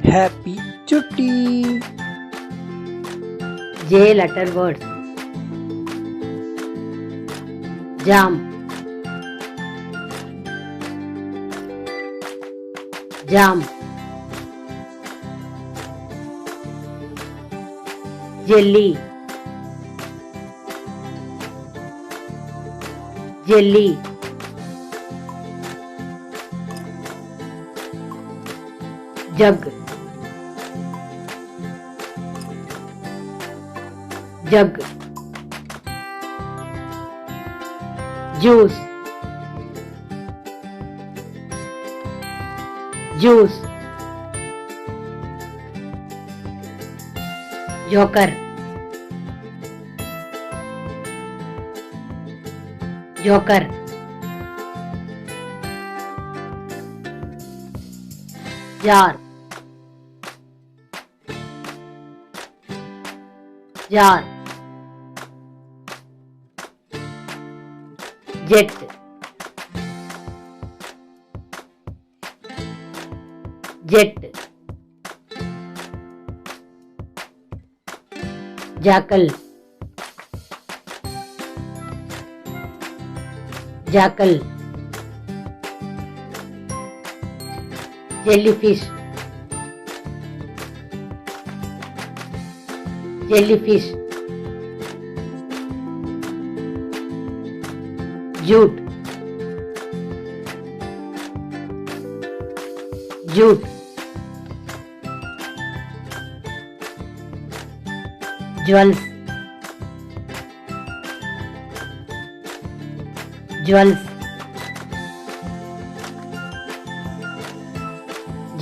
Happie Chutty. J letter words. Jam, jam. Jelly, jelly. Jug, jug. Juice, juice. Joker, joker. Jar, jar. Jet, jet. Jackal, jackal. Jellyfish, jellyfish. Jute, jute. Jewels, jewels.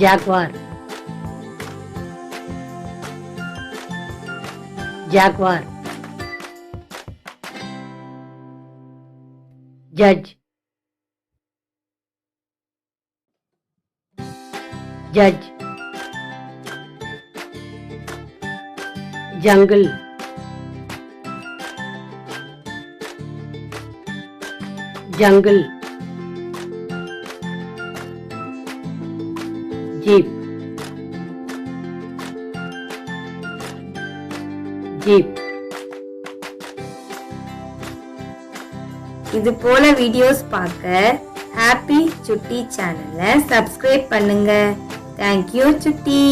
Jaguar, jaguar. Judge, judge. Jungle, jungle. Jeep, jeep. இது போல videos பார்க்க happy சுட்டி சேனலை subscribe பண்ணுங்க. Thank you சுட்டி.